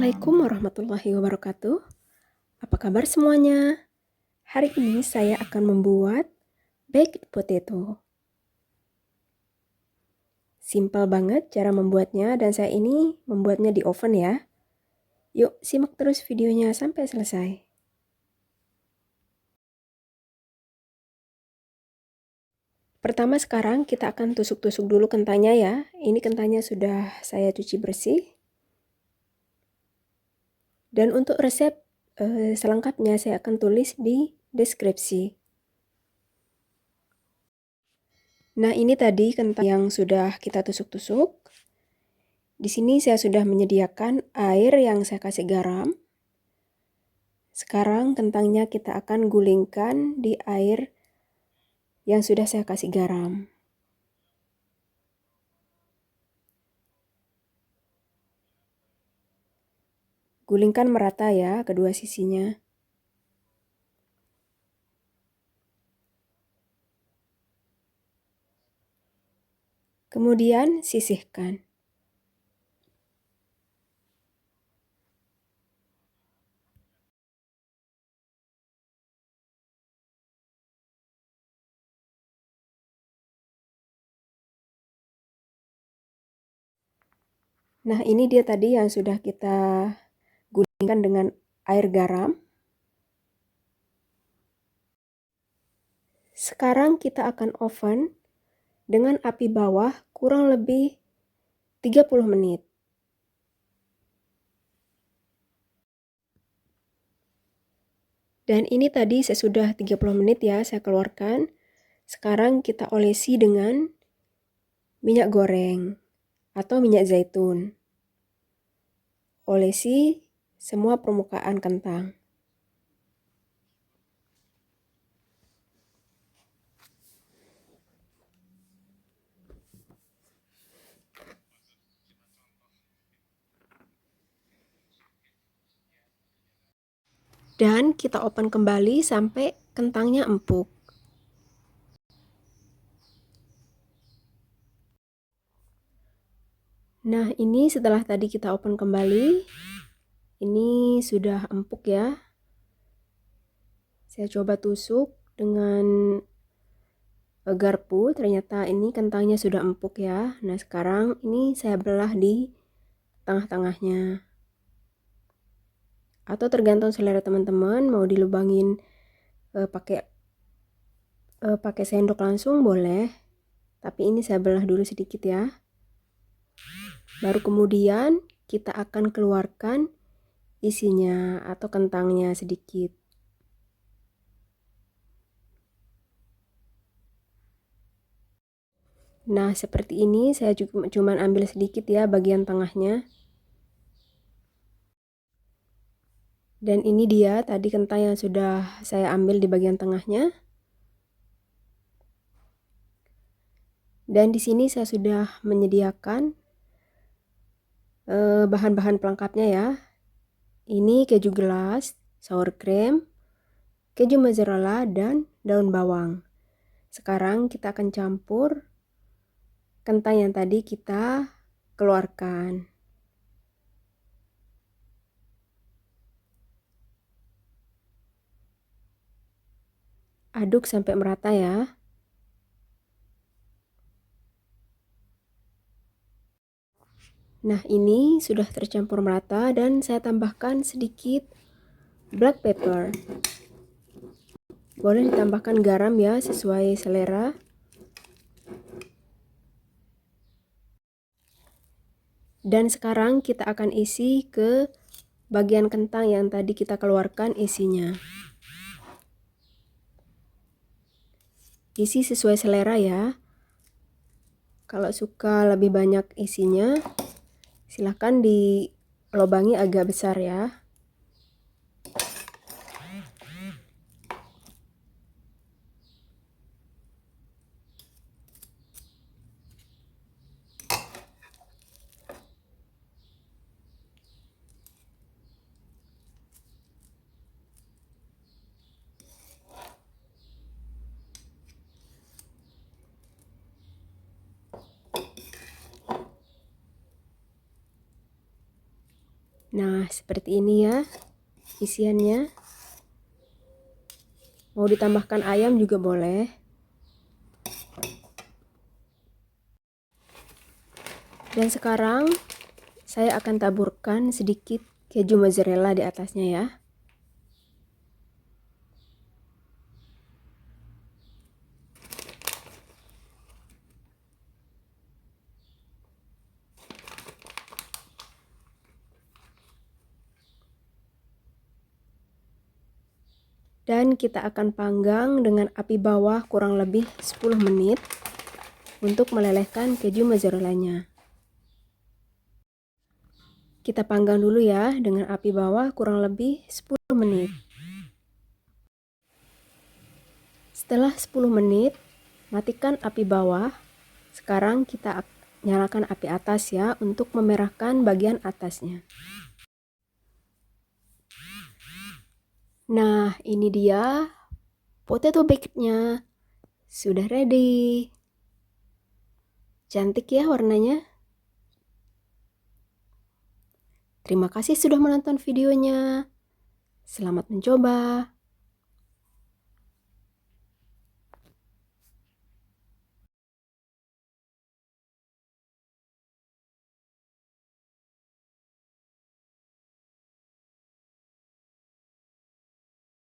Assalamualaikum warahmatullahi wabarakatuh. Apa kabar semuanya? Hari ini saya akan membuat baked potato. Simpel banget cara membuatnya dan saya ini membuatnya di oven ya. Yuk simak terus videonya sampai selesai. Pertama sekarang kita akan tusuk-tusuk dulu kentangnya ya. Ini kentangnya sudah saya cuci bersih. Dan untuk resep selengkapnya saya akan tulis di deskripsi. Nah, ini tadi kentang yang sudah kita tusuk-tusuk. Di sini saya sudah menyediakan air yang saya kasih garam. Sekarang kentangnya kita akan gulingkan di air yang sudah saya kasih garam. Gulingkan merata ya kedua sisinya. Kemudian sisihkan. Nah, ini dia tadi yang sudah kita gulingkan dengan air garam. Sekarang kita akan oven dengan api bawah kurang lebih 30 menit. Dan ini tadi sesudah 30 menit ya saya keluarkan. Sekarang kita olesi dengan minyak goreng atau minyak zaitun. Olesi semua permukaan kentang. Dan kita open kembali sampai kentangnya empuk. Nah, ini setelah tadi kita open kembali, ini sudah empuk ya. Saya coba tusuk dengan garpu, ternyata ini kentangnya sudah empuk ya. Nah, sekarang ini saya belah di tengah-tengahnya. Atau tergantung selera teman-teman, mau dilubangin pakai sendok langsung boleh. Tapi ini saya belah dulu sedikit ya. Baru kemudian kita akan keluarkan isinya atau kentangnya sedikit. Nah, seperti ini saya cuma ambil sedikit ya bagian tengahnya. Dan ini dia tadi kentang yang sudah saya ambil di bagian tengahnya. Dan di sini saya sudah menyediakan bahan-bahan pelengkapnya ya. Ini keju gelas, sour cream, keju mozzarella, dan daun bawang. Sekarang kita akan campur kentang yang tadi kita keluarkan. Aduk sampai merata ya. Nah, ini sudah tercampur merata dan saya tambahkan sedikit black pepper. Boleh ditambahkan garam ya sesuai selera. Dan sekarang kita akan isi ke bagian kentang yang tadi kita keluarkan isinya. Isi sesuai selera ya. Kalau suka lebih banyak isinya, silahkan dilobangi agak besar ya. Nah, seperti ini ya isiannya. Mau ditambahkan ayam juga boleh. Dan sekarang saya akan taburkan sedikit keju mozzarella di atasnya ya. Dan kita akan panggang dengan api bawah kurang lebih 10 menit untuk melelehkan keju mozzarellanya. Kita panggang dulu ya dengan api bawah kurang lebih 10 menit. Setelah 10 menit, matikan api bawah. Sekarang kita nyalakan api atas ya untuk memerahkan bagian atasnya. Nah, ini dia potato baguette-nya. Sudah ready. Cantik ya warnanya. Terima kasih sudah menonton videonya. Selamat mencoba.